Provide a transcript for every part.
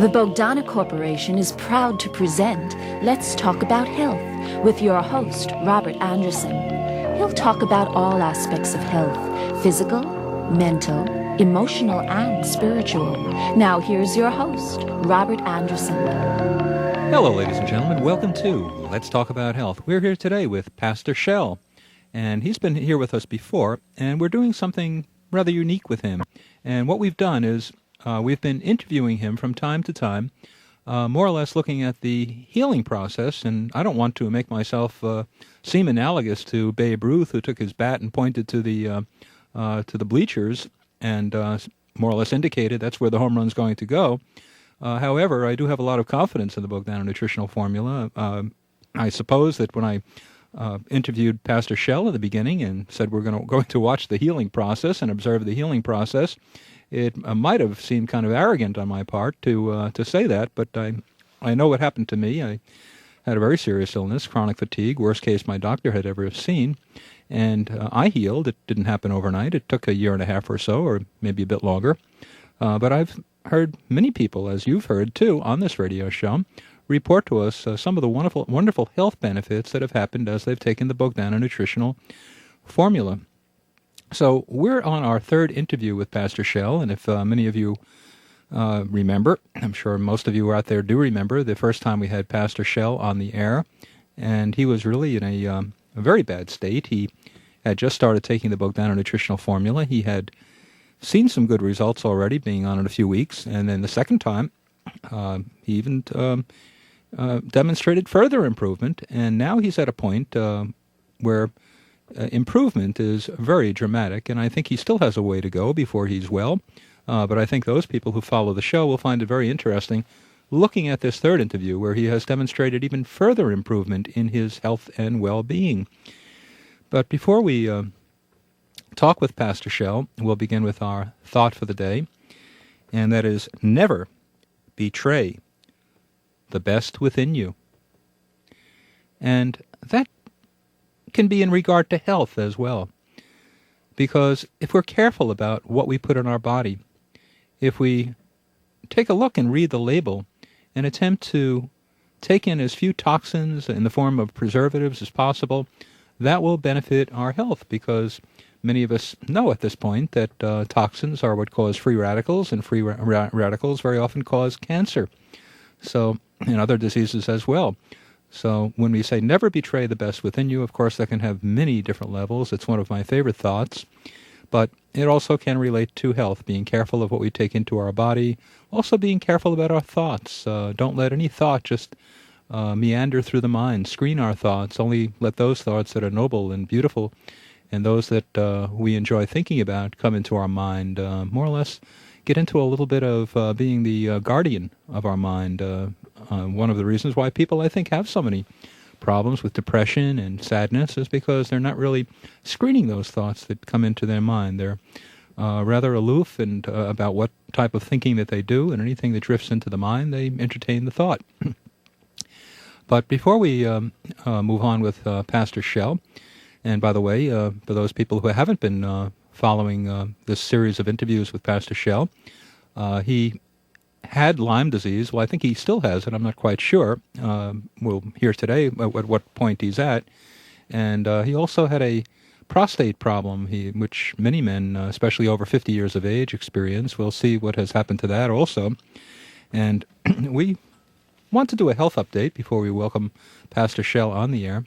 The Bogdana Corporation is proud to present Let's Talk About Health with your host, Robert Anderson. He'll talk about all aspects of health, physical, mental, emotional, and spiritual. Now here's your host, Robert Anderson. Hello, ladies and gentlemen. Welcome to Let's Talk About Health. We're here today with Pastor Shell, and he's been here with us before, and we're doing something rather unique with him. And what we've done is we've been interviewing him from time to time, more or less looking at the healing process. And I don't want to make myself seem analogous to Babe Ruth, who took his bat and pointed to the bleachers and more or less indicated that's where the home run's going to go. However, I do have a lot of confidence in the Bogdana nutritional formula. I suppose that when I interviewed Pastor Shell at the beginning and said we're going to watch the healing process and observe the healing process, it might have seemed kind of arrogant on my part to say that, but I know what happened to me. I had a very serious illness, chronic fatigue, worst case my doctor had ever seen, and I healed. It didn't happen overnight. It took a year and a half or so, or maybe a bit longer. But I've heard many people, as you've heard too, on this radio show, report to us some of the wonderful health benefits that have happened as they've taken the Bogdana nutritional formula. So we're on our third interview with Pastor Shell, and if many of you remember, I'm sure most of you out there do remember, the first time we had Pastor Shell on the air, and he was really in a very bad state. He had just started taking the Bogdana nutritional formula. He had seen some good results already, being on it a few weeks, and then the second time, he even demonstrated further improvement, and now he's at a point where improvement is very dramatic, and I think he still has a way to go before he's well. But I think those people who follow the show will find it very interesting looking at this third interview where he has demonstrated even further improvement in his health and well-being. But before we talk with Pastor Shell, we'll begin with our thought for the day, and that is, never betray the best within you. And that can be in regard to health as well. Because if we're careful about what we put in our body, if we take a look and read the label and attempt to take in as few toxins in the form of preservatives as possible, that will benefit our health, because many of us know at this point that toxins are what cause free radicals, and free radicals very often cause cancer. So, and other diseases as well. So when we say never betray the best within you, of course, that can have many different levels. It's one of my favorite thoughts. But it also can relate to health, being careful of what we take into our body, also being careful about our thoughts. Don't let any thought just meander through the mind. Screen our thoughts. Only let those thoughts that are noble and beautiful and those that we enjoy thinking about come into our mind. More or less get into a little bit of being the guardian of our mind. One of the reasons why people, I think, have so many problems with depression and sadness is because they're not really screening those thoughts that come into their mind. They're rather aloof and about what type of thinking that they do, and anything that drifts into the mind, they entertain the thought. But before we move on with Pastor Shell, and by the way, for those people who haven't been following this series of interviews with Pastor Shell, he had Lyme disease. Well, I think he still has it. I'm not quite sure. We'll hear today at what point he's at. And he also had a prostate problem, which many men, especially over 50 years of age, experience. We'll see what has happened to that also. And we want to do a health update before we welcome Pastor Shell on the air.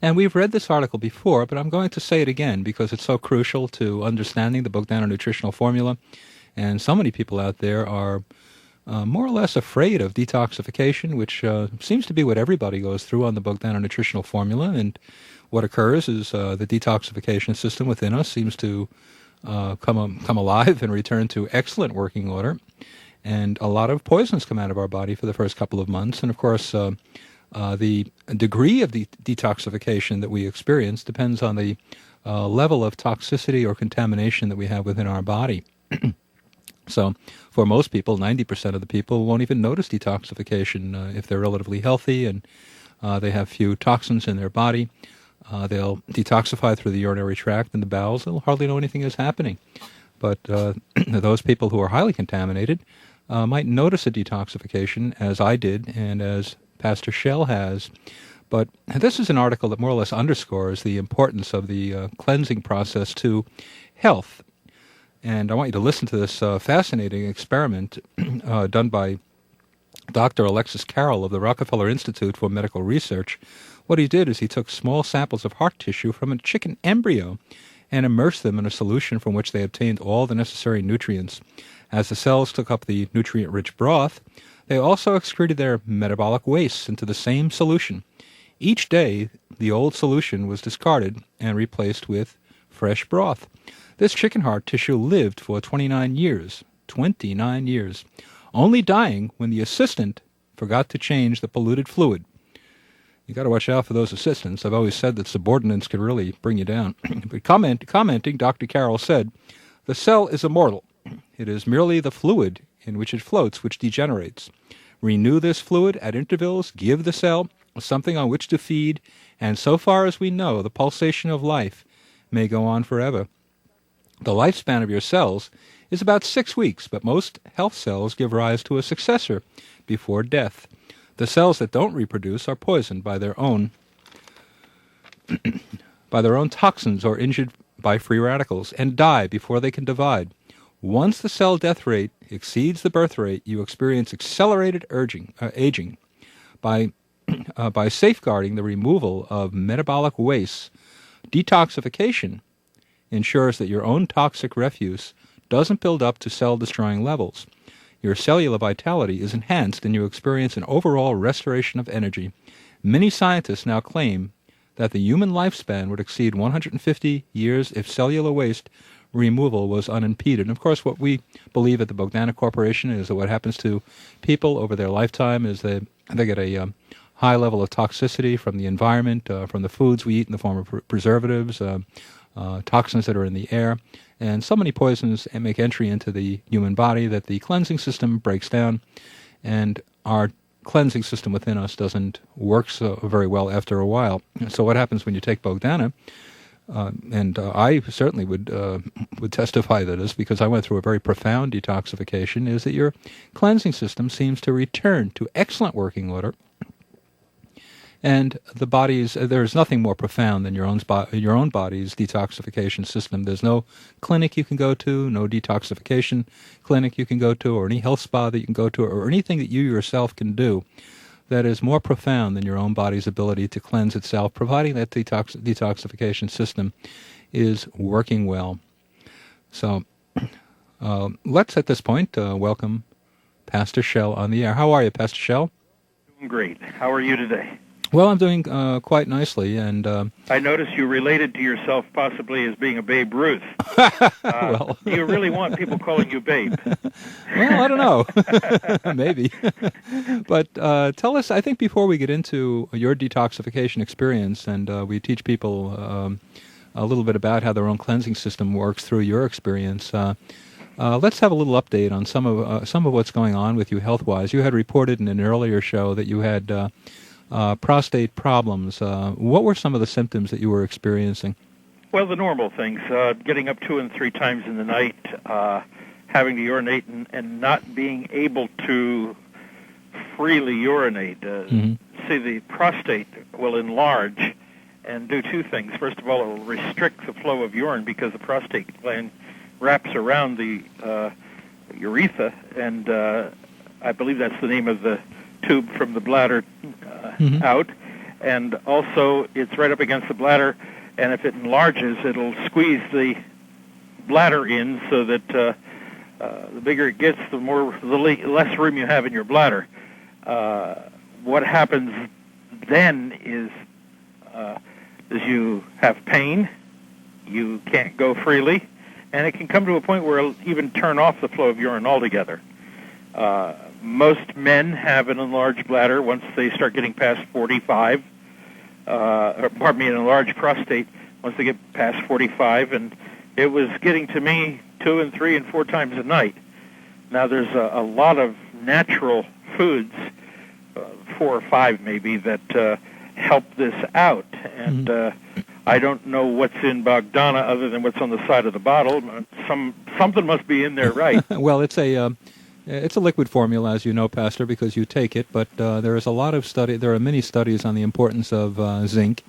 And we've read this article before, but I'm going to say it again because it's so crucial to understanding the Bogdana nutritional formula. And so many people out there are more or less afraid of detoxification, which seems to be what everybody goes through on the Bogdana nutritional formula. And what occurs is the detoxification system within us seems to come alive and return to excellent working order. And a lot of poisons come out of our body for the first couple of months. And, of course, the degree of the detoxification that we experience depends on the level of toxicity or contamination that we have within our body. So for most people, 90% of the people won't even notice detoxification if they're relatively healthy and they have few toxins in their body. They'll detoxify through the urinary tract and the bowels. They'll hardly know anything is happening. But those people who are highly contaminated, might notice a detoxification, as I did and as Pastor Shell has. But this is an article that more or less underscores the importance of the cleansing process to health. And I want you to listen to this fascinating experiment done by Dr. Alexis Carroll of the Rockefeller Institute for Medical Research. What he did is he took small samples of heart tissue from a chicken embryo and immersed them in a solution from which they obtained all the necessary nutrients. As the cells took up the nutrient-rich broth, they also excreted their metabolic wastes into the same solution. Each day, the old solution was discarded and replaced with fresh broth. This chicken heart tissue lived for 29 years, only dying when the assistant forgot to change the polluted fluid. You got to watch out for those assistants. I've always said that subordinates can really bring you down. But commenting, Dr. Carroll said, "The cell is immortal. It is merely the fluid in which it floats which degenerates. Renew this fluid at intervals, give the cell something on which to feed, and so far as we know, the pulsation of life may go on forever. The lifespan of your cells is about 6 weeks, but most health cells give rise to a successor before death. The cells that don't reproduce are poisoned by their own toxins or injured by free radicals and die before they can divide. Once the cell death rate exceeds the birth rate, you experience accelerated aging. By safeguarding the removal of metabolic wastes, detoxification ensures that your own toxic refuse doesn't build up to cell-destroying levels. Your cellular vitality is enhanced and you experience an overall restoration of energy. Many scientists now claim that the human lifespan would exceed 150 years if cellular waste removal was unimpeded." And of course, what we believe at the Bogdana Corporation is that what happens to people over their lifetime is they get a high level of toxicity from the environment, from the foods we eat in the form of preservatives, toxins that are in the air, and so many poisons make entry into the human body that the cleansing system breaks down, and our cleansing system within us doesn't work so very well after a while. So what happens when you take Bogdana, and I certainly would testify to this because I went through a very profound detoxification, is that your cleansing system seems to return to excellent working order. And the body's, there's nothing more profound than your own body's detoxification system. There's no clinic you can go to, no detoxification clinic you can go to, or any health spa that you can go to, or anything that you yourself can do that is more profound than your own body's ability to cleanse itself, providing that detoxification system is working well. So let's, at this point, welcome Pastor Shell on the air. How are you, Pastor Shell? Doing great. How are you today? Well, I'm doing quite nicely, and I noticed you related to yourself possibly as being a Babe Ruth. Well, do you really want people calling you Babe? Well, I don't know. Maybe. But tell us, I think before we get into your detoxification experience, and we teach people a little bit about how their own cleansing system works through your experience, let's have a little update on some of what's going on with you health-wise. You had reported in an earlier show that you had prostate problems. What were some of the symptoms that you were experiencing? Well, the normal things, getting up 2 and 3 times in the night, having to urinate and not being able to freely urinate. See, the prostate will enlarge and do 2 things. First of all, it will restrict the flow of urine because the prostate gland wraps around the urethra, and I believe that's the name of the tube from the bladder out, and also it's right up against the bladder, and if it enlarges, it'll squeeze the bladder in so that the bigger it gets, the less room you have in your bladder. What happens then is you have pain, you can't go freely, and it can come to a point where it'll even turn off the flow of urine altogether. Most men have an enlarged bladder once they start getting past 45, an enlarged prostate once they get past 45, and it was getting to me 2 and 3 and 4 times a night. Now there's a lot of natural foods, 4 or 5 maybe, that help this out, and I don't know what's in Bogdana other than what's on the side of the bottle. Something must be in there, right? Well, it's It's a liquid formula, as you know, Pastor, because you take it, but there is a lot of there are many studies on the importance of zinc.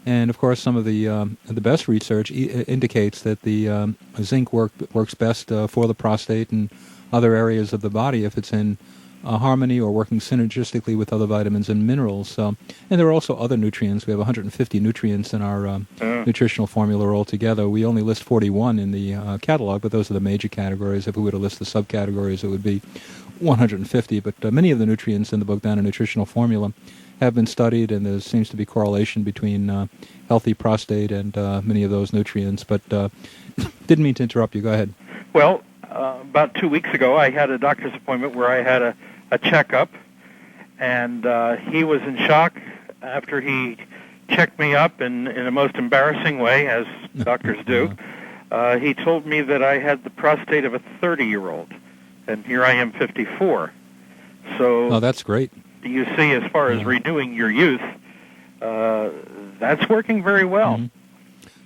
And, of course, some of the best research indicates that the zinc works best for the prostate and other areas of the body if it's in harmony or working synergistically with other vitamins and minerals. So, and there are also other nutrients. We have 150 nutrients in our nutritional formula altogether. We only list 41 in the catalog, but those are the major categories. If we were to list the subcategories, it would be 150. But many of the nutrients in the Bogdana nutritional formula have been studied, and there seems to be correlation between healthy prostate and many of those nutrients. But didn't mean to interrupt you. Go ahead. Well, about 2 weeks ago, I had a doctor's appointment where I had a checkup, and he was in shock after he checked me up in a most embarrassing way, as doctors do. He told me that I had the prostate of a 30-year-old, and here I am 54. So, that's great. You see, as far as renewing your youth, that's working very well. Mm-hmm.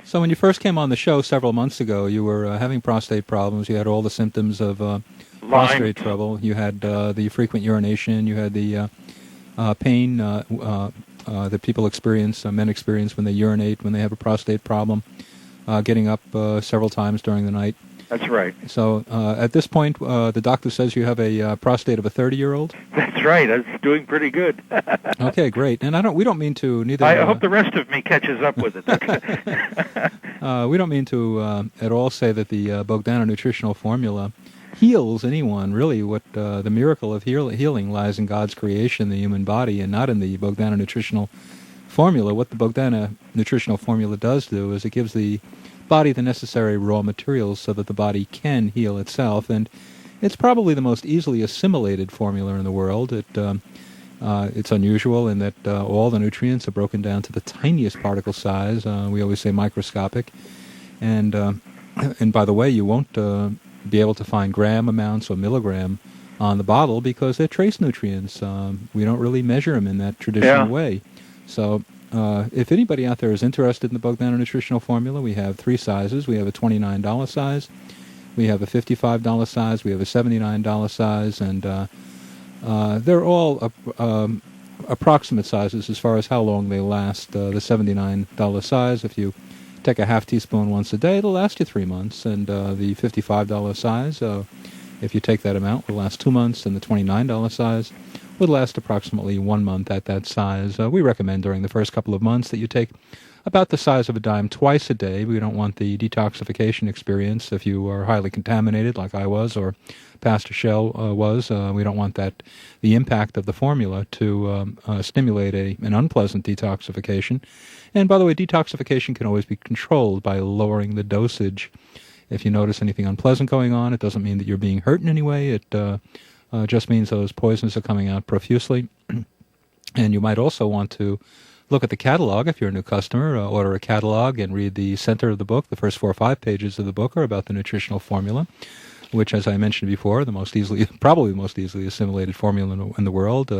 So when you first came on the show several months ago, you were having prostate problems. You had all the symptoms of prostate trouble. You had the frequent urination. You had the pain that people experience, men experience when they urinate, when they have a prostate problem, getting up several times during the night. That's right. So at this point, the doctor says you have a prostate of a 30-year-old? That's right. It's doing pretty good. Okay, great. And we don't mean to neither... I hope the rest of me catches up with it. We don't mean to at all say that the Bogdana nutritional formula heals anyone. Really, what the miracle of healing lies in God's creation, the human body, and not in the Bogdana nutritional formula. What the Bogdana nutritional formula does do is it gives the body the necessary raw materials so that the body can heal itself, and it's probably the most easily assimilated formula in the world. It's unusual in that all the nutrients are broken down to the tiniest particle size. We always say microscopic, and by the way, you won't be able to find gram amounts or milligram on the bottle because they're trace nutrients. We don't really measure them in that traditional way. So if anybody out there is interested in the Bogdana nutritional formula, we have 3 sizes. We have a $29 size, we have a $55 size, we have a $79 size, and they're all approximate sizes as far as how long they last. The $79 size, if you take a half teaspoon once a day, it'll last you 3 months, and the $55 size, if you take that amount, will last 2 months, and the $29 size would last approximately 1 month at that size. We recommend during the first couple of months that you take about the size of a dime twice a day. We don't want the detoxification experience if you are highly contaminated like I was or Pastor Shell was. We don't want the impact of the formula to stimulate an unpleasant detoxification. And by the way, detoxification can always be controlled by lowering the dosage. If you notice anything unpleasant going on, it doesn't mean that you're being hurt in any way. It just means those poisons are coming out profusely. And you might also want to look at the catalog if you're a new customer. Order a catalog and read the center of the book. The first 4 or 5 pages of the book are about the nutritional formula, which, as I mentioned before, probably the most easily assimilated formula in the world.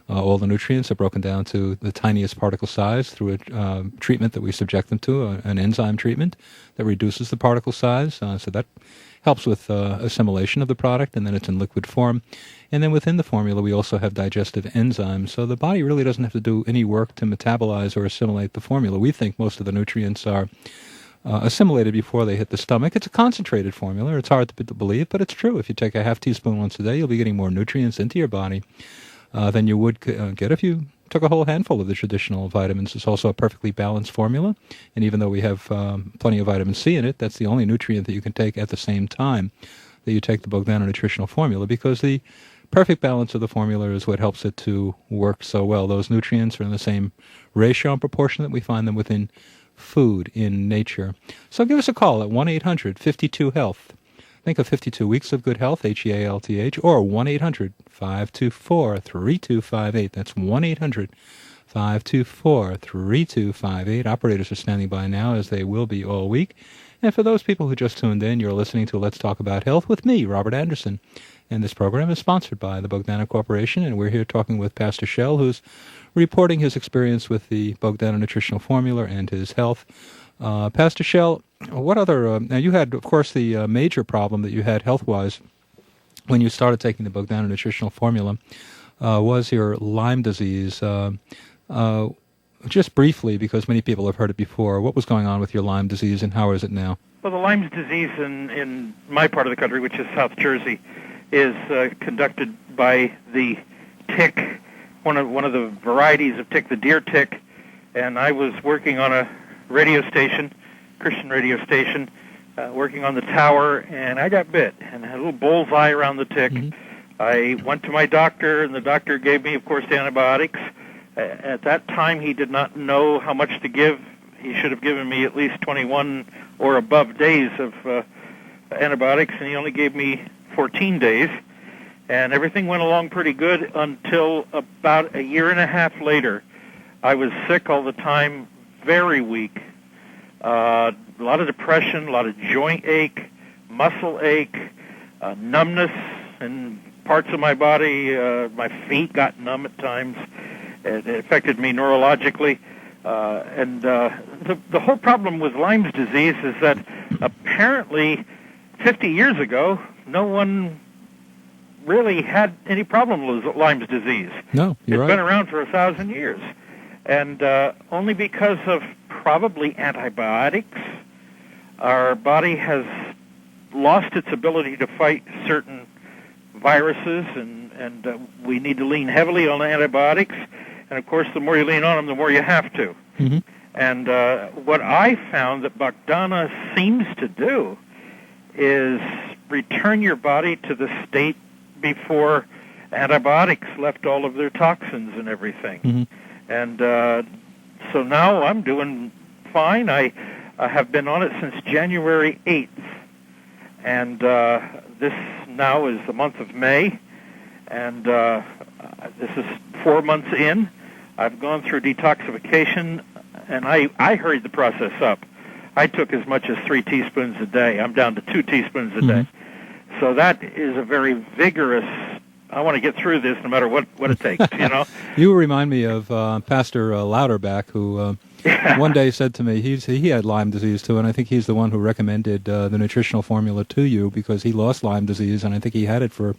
All the nutrients are broken down to the tiniest particle size through a treatment that we subject them to, an enzyme treatment that reduces the particle size. So that helps with assimilation of the product, and then it's in liquid form. And then within the formula, we also have digestive enzymes. So the body really doesn't have to do any work to metabolize or assimilate the formula. We think most of the nutrients are assimilated before they hit the stomach. It's a concentrated formula. It's hard to believe, but it's true. If you take a half teaspoon once a day, you'll be getting more nutrients into your body than you would get if you took a whole handful of the traditional vitamins. It's also a perfectly balanced formula, and even though we have plenty of vitamin C in it, that's the only nutrient that you can take at the same time that you take the Bogdana nutritional formula, because the perfect balance of the formula is what helps it to work so well. Those nutrients are in the same ratio and proportion that we find them within food in nature. So give us a call at 1-800-52-HEALTH. Think of 52 weeks of good health, HEALTH, or 1-800-524-3258. That's 1-800-524-3258. Operators are standing by now, as they will be all week. And for those people who just tuned in, you're listening to Let's Talk About Health with me, Robert Anderson. And this program is sponsored by the Bogdana Corporation, and we're here talking with Pastor Shell, who's reporting his experience with the Bogdana nutritional formula and his health. Pastor Shell, what other... now, you had, of course, the major problem that you had health-wise when you started taking the Bogdana nutritional formula was your Lyme disease. Just briefly, because many people have heard it before, what was going on with your Lyme disease and how is it now? Well, the Lyme disease in my part of the country, which is South Jersey, is conducted by the tick, one of the varieties of tick, the deer tick. And I was working on a radio station, Christian radio station, working on the tower, and I got bit and had a little bullseye around the tick. Mm-hmm. I went to my doctor, and the doctor gave me, of course, antibiotics. At that time, he did not know how much to give. He should have given me at least 21 or above days of antibiotics, and he only gave me 14 days. And everything went along pretty good until about a year and a half later. I was sick all the time, very weak, a lot of depression, a lot of joint ache, muscle ache, numbness in parts of my body. My feet got numb at times. It affected me neurologically. And the whole problem with Lyme's disease is that apparently 50 years ago, no one really had any problem with Lyme's disease. No, you're right. It's been around for 1,000 years. And only because of probably antibiotics, our body has lost its ability to fight certain viruses, and we need to lean heavily on antibiotics. And, of course, the more you lean on them, the more you have to. Mm-hmm. And what I found that Bogdana seems to do is return your body to the state before antibiotics left all of their toxins and everything. Mm-hmm. And so now I'm doing fine. I have been on it since January 8th. And this now is the month of May. And this is 4 months in. I've gone through detoxification, and I hurried the process up. I took as much as 3 teaspoons a day. I'm down to 2 teaspoons a day. So that is a very vigorous, I want to get through this no matter what it takes, you know. You remind me of Pastor Louderback, who one day said to me, he had Lyme disease too, and I think he's the one who recommended the nutritional formula to you because he lost Lyme disease, and I think he had it for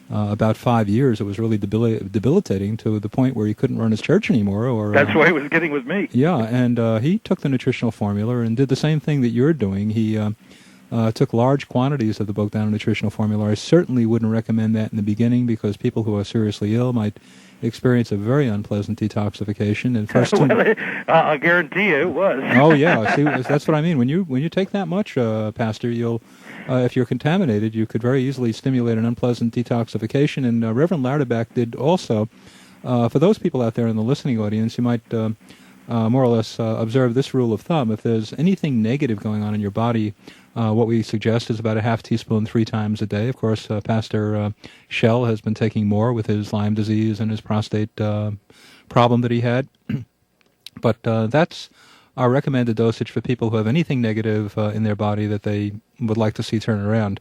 about 5 years. It was really debilitating to the point where he couldn't run his church anymore. Or that's what he was getting with me. Yeah, and he took the nutritional formula and did the same thing that you're doing. He took large quantities of the Bogdana nutritional formula. I certainly wouldn't recommend that in the beginning because people who are seriously ill might experience a very unpleasant detoxification. And first, I'll guarantee you it was. Oh yeah, see, that's what I mean. When you take that much, Pastor, you'll if you're contaminated, you could very easily stimulate an unpleasant detoxification. And Reverend Louderback did also. For those people out there in the listening audience, you might more or less observe this rule of thumb. If there's anything negative going on in your body, what we suggest is about a half teaspoon 3 times a day. Of course, Pastor Shell has been taking more with his Lyme disease and his prostate problem that he had. But that's our recommended dosage for people who have anything negative in their body that they would like to see turn around.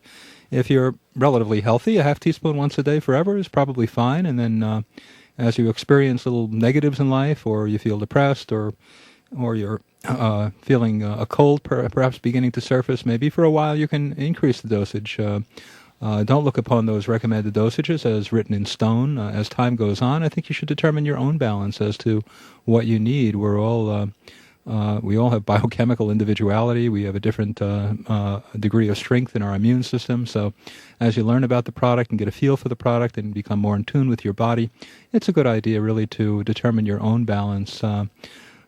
If you're relatively healthy, a half teaspoon once a day forever is probably fine. And then as you experience little negatives in life, or you feel depressed, or you're feeling a cold perhaps beginning to surface, maybe for a while you can increase the dosage. Don't look upon those recommended dosages as written in stone. As time goes on, I think you should determine your own balance as to what you need. We all have biochemical individuality. We have a different degree of strength in our immune system. So as you learn about the product and get a feel for the product and become more in tune with your body, it's a good idea really to determine your own balance.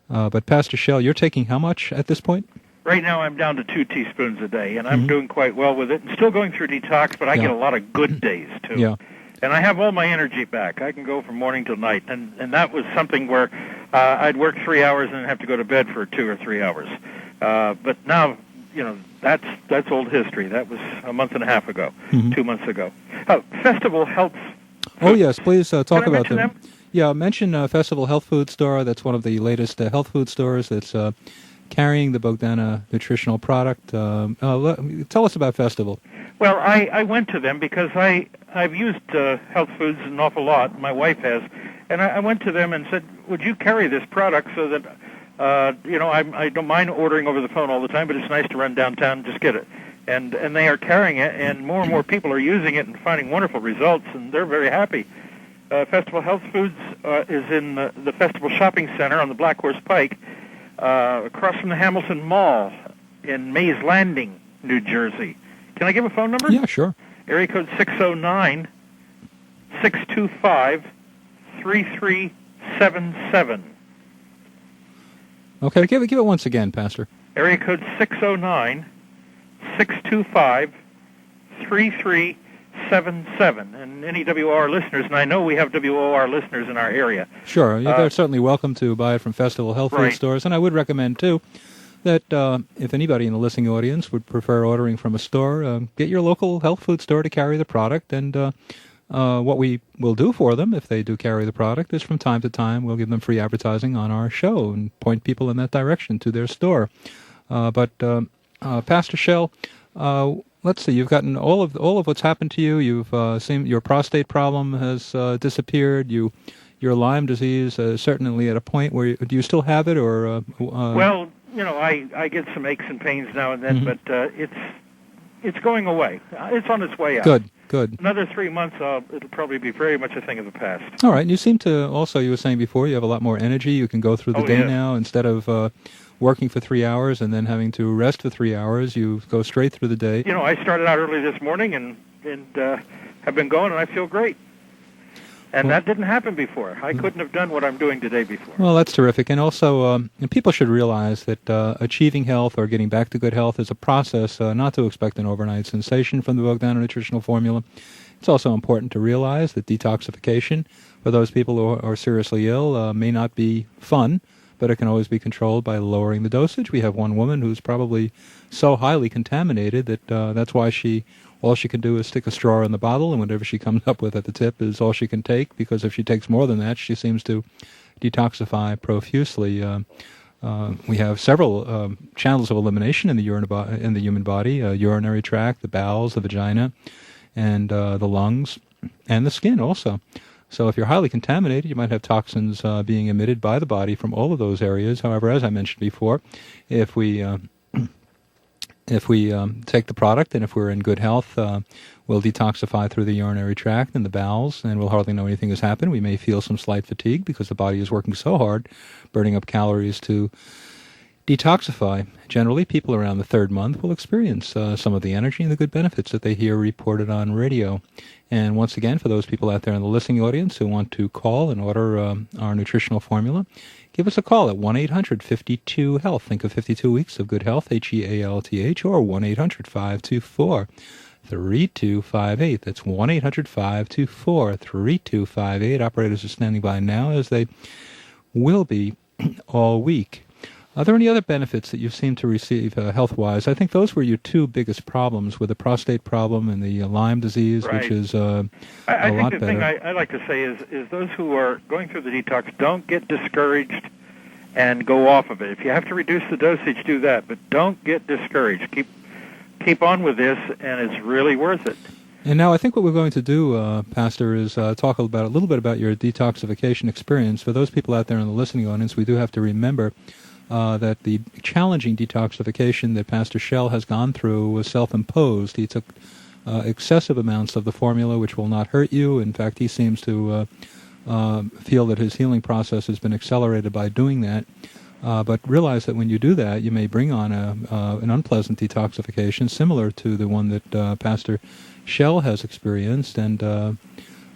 But Pastor Shell, you're taking how much at this point? Right now I'm down to 2 teaspoons a day, and I'm doing quite well with it. I'm still going through detox, but I get a lot of good days, too. Yeah. And I have all my energy back. I can go from morning till night. And that was something where I'd work 3 hours and have to go to bed for 2 or 3 hours. But now, you know, that's old history. That was a month and a half ago, 2 months ago. Festival Health. Oh, yes, please talk about them. them. Yeah, mention Festival Health Food Store. That's one of the latest health food stores that's carrying the Bogdana nutritional product. Tell us about Festival. Well, I went to them because I've used health foods an awful lot. My wife has. And I went to them and said, would you carry this product so that, I don't mind ordering over the phone all the time, but it's nice to run downtown and just get it. and they are carrying it, and more people are using it and finding wonderful results, and they're very happy. Festival Health Foods is in the Festival Shopping Center on the Black Horse Pike, across from the Hamilton Mall in Mays Landing, New Jersey. Can I give a phone number? Yeah, sure. Area code 609-625-3377. Okay, give it once again, Pastor. Area code 609-625-3377. And any WOR listeners, and I know we have WOR listeners in our area. Sure, they're certainly welcome to buy it from Festival Health Food Stores, and I would recommend, too, that if anybody in the listening audience would prefer ordering from a store, get your local health food store to carry the product. And what we will do for them, if they do carry the product, is from time to time we'll give them free advertising on our show and point people in that direction to their store. But Pastor Schell, let's see. You've gotten all of what's happened to you. You've seen your prostate problem has disappeared. Your Lyme disease is certainly at a point where do you still have it, or well. I get some aches and pains now and then, but it's going away. It's on its way out. Good. Another 3 months, it'll probably be very much a thing of the past. All right. And you seem to also, you were saying before, you have a lot more energy. You can go through the day now instead of working for 3 hours and then having to rest for 3 hours. You go straight through the day. I started out early this morning and have been going, and I feel great. And that didn't happen before. I couldn't have done what I'm doing today before. Well, that's terrific. And also, people should realize that achieving health or getting back to good health is a process, not to expect an overnight sensation from the Bogdanov nutritional formula. It's also important to realize that detoxification for those people who are seriously ill may not be fun, but it can always be controlled by lowering the dosage. We have one woman who's probably so highly contaminated that that's why all she can do is stick a straw in the bottle, and whatever she comes up with at the tip is all she can take, because if she takes more than that, she seems to detoxify profusely. We have several channels of elimination in the human body, urinary tract, the bowels, the vagina, and the lungs, and the skin also. So if you're highly contaminated, you might have toxins being emitted by the body from all of those areas. However, as I mentioned before, if we take the product and if we're in good health, we'll detoxify through the urinary tract and the bowels, and we'll hardly know anything has happened. We may feel some slight fatigue because the body is working so hard, burning up calories to detoxify. Generally, people around the third month will experience some of the energy and the good benefits that they hear reported on radio. And once again, for those people out there in the listening audience who want to call and order our nutritional formula, give us a call at 1-800-52-HEALTH. Think of 52 weeks of good health, HEALTH, or 1-800-524-3258. That's 1-800-524-3258. Operators are standing by now, as they will be all week. Are there any other benefits that you seem to receive health-wise? I think those were your two biggest problems, with the prostate problem and the Lyme disease, which is a lot better. I think the thing I like to say is those who are going through the detox, don't get discouraged and go off of it. If you have to reduce the dosage, do that, but don't get discouraged. Keep on with this, and it's really worth it. And now I think what we're going to do, Pastor, is talk a little bit about your detoxification experience. For those people out there in the listening audience, we do have to remember that the challenging detoxification that Pastor Schell has gone through was self-imposed. He took excessive amounts of the formula, which will not hurt you. In fact, he seems to feel that his healing process has been accelerated by doing that. But realize that when you do that, you may bring on an unpleasant detoxification, similar to the one that Pastor Schell has experienced. And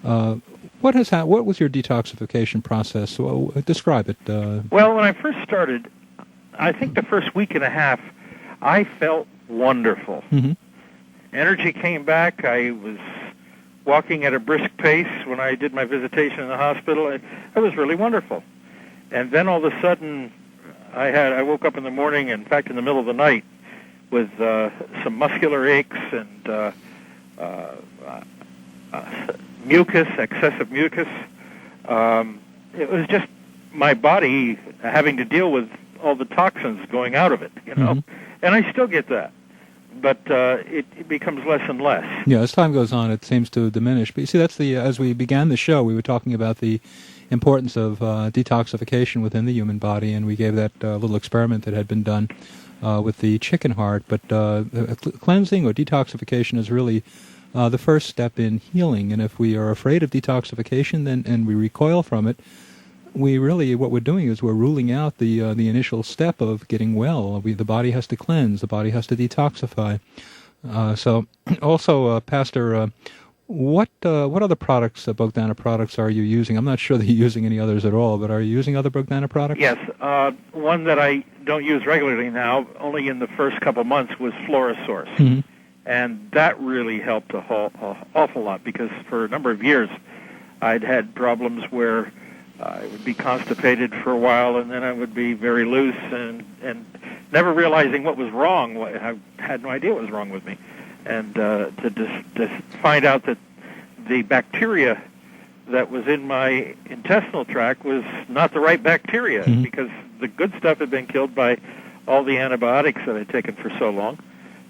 what was your detoxification process? So, describe it. Well, when I first started, I think the first week and a half, I felt wonderful. Mm-hmm. Energy came back. I was walking at a brisk pace when I did my visitation in the hospital. It was really wonderful. And then all of a sudden, I woke up in the morning, in fact, in the middle of the night, with some muscular aches and mucus, excessive mucus. It was just my body having to deal with all the toxins going out of it, Mm-hmm. And I still get that, but it becomes less and less. Yeah, as time goes on, it seems to diminish. But you see, that's as we began the show, we were talking about the importance of detoxification within the human body, and we gave that little experiment that had been done with the chicken heart, but cleansing or detoxification is really the first step in healing. And if we are afraid of detoxification and we recoil from it, what we're doing is we're ruling out the initial step of getting well. The body has to cleanse, the body has to detoxify. So also, Pastor, what other products, Bogdana products, are you using? I'm not sure that you're using any others at all, but are you using other Bogdana products? Yes. One that I don't use regularly now, only in the first couple months, was Florisource. Mm-hmm. And that really helped an awful lot, because for a number of years I'd had problems where I would be constipated for a while, and then I would be very loose and never realizing what was wrong. I had no idea what was wrong with me. And to find out that the bacteria that was in my intestinal tract was not the right bacteria, mm-hmm. because the good stuff had been killed by all the antibiotics that I'd taken for so long.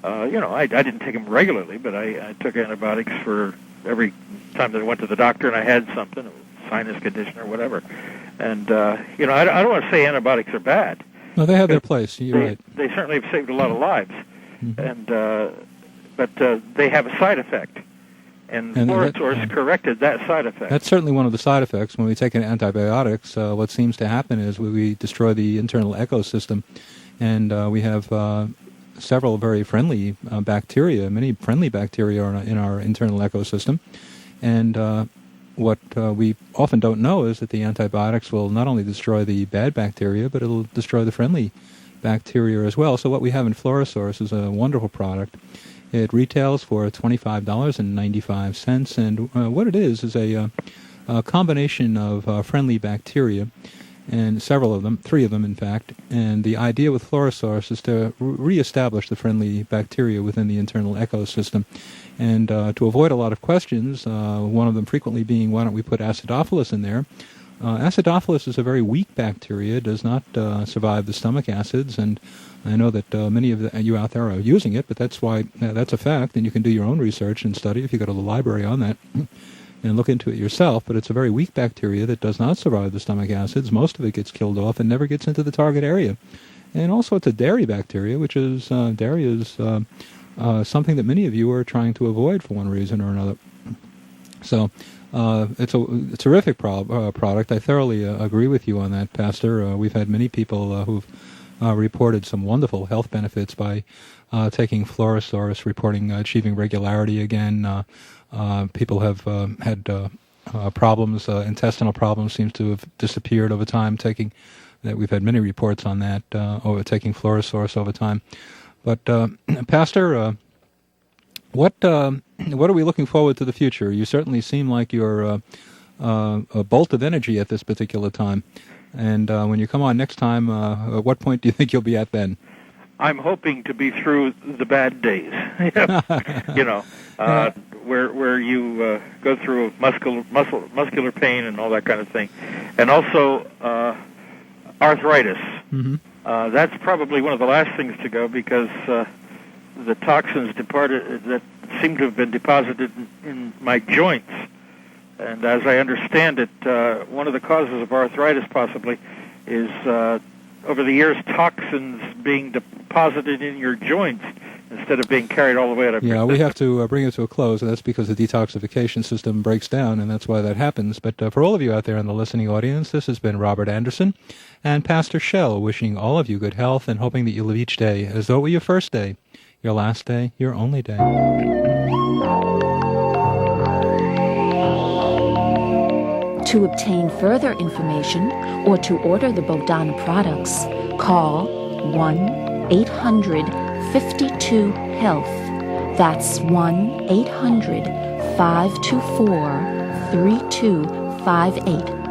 I didn't take them regularly, but I took antibiotics for every time that I went to the doctor and I had something, a sinus condition or whatever. And, I don't want to say antibiotics are bad. No, they have their place. You're right. They certainly have saved a lot of lives. Mm-hmm. And but they have a side effect. And Florisource corrected that side effect. That's certainly one of the side effects. When we take antibiotics, what seems to happen is we destroy the internal ecosystem, and we have several very friendly bacteria, many friendly bacteria in our internal ecosystem. And what we often don't know is that the antibiotics will not only destroy the bad bacteria, but it'll destroy the friendly bacteria as well. So what we have in Florisource is a wonderful product. It retails for $25.95, and what it is a combination of friendly bacteria, and several of them, 3 of them in fact, and the idea with Florisource is to reestablish the friendly bacteria within the internal ecosystem. And to avoid a lot of questions, one of them frequently being, why don't we put acidophilus in there? Acidophilus is a very weak bacteria, does not survive the stomach acids, and I know that many of you out there are using it, but that's a fact, and you can do your own research and study if you go to the library on that and look into it yourself. But it's a very weak bacteria that does not survive the stomach acids. Most of it gets killed off and never gets into the target area. And also it's a dairy bacteria, which is, dairy is something that many of you are trying to avoid for one reason or another. So it's a terrific product. I thoroughly agree with you on that, Pastor. We've had many people who've reported some wonderful health benefits by taking Florisource, reporting achieving regularity again. People have had problems, intestinal problems seems to have disappeared over time. We've had many reports on that over taking Florisource over time. But Pastor, what are we looking forward to the future? You certainly seem like you're a bolt of energy at this particular time. And when you come on next time, at what point do you think you'll be at then? I'm hoping to be through the bad days. Where you go through muscular pain and all that kind of thing, and also arthritis. Mm-hmm. That's probably one of the last things to go, because the toxins that seem to have been deposited in my joints. And as I understand it, one of the causes of arthritis possibly is, over the years, toxins being deposited in your joints instead of being carried all the way out of your system. We have to bring it to a close, and that's because the detoxification system breaks down, and that's why that happens. But for all of you out there in the listening audience, this has been Robert Anderson and Pastor Shell, wishing all of you good health and hoping that you live each day as though it were your first day, your last day, your only day. To obtain further information or to order the Bogdana products, call 1-800-52-HEALTH. That's 1-800-524-3258.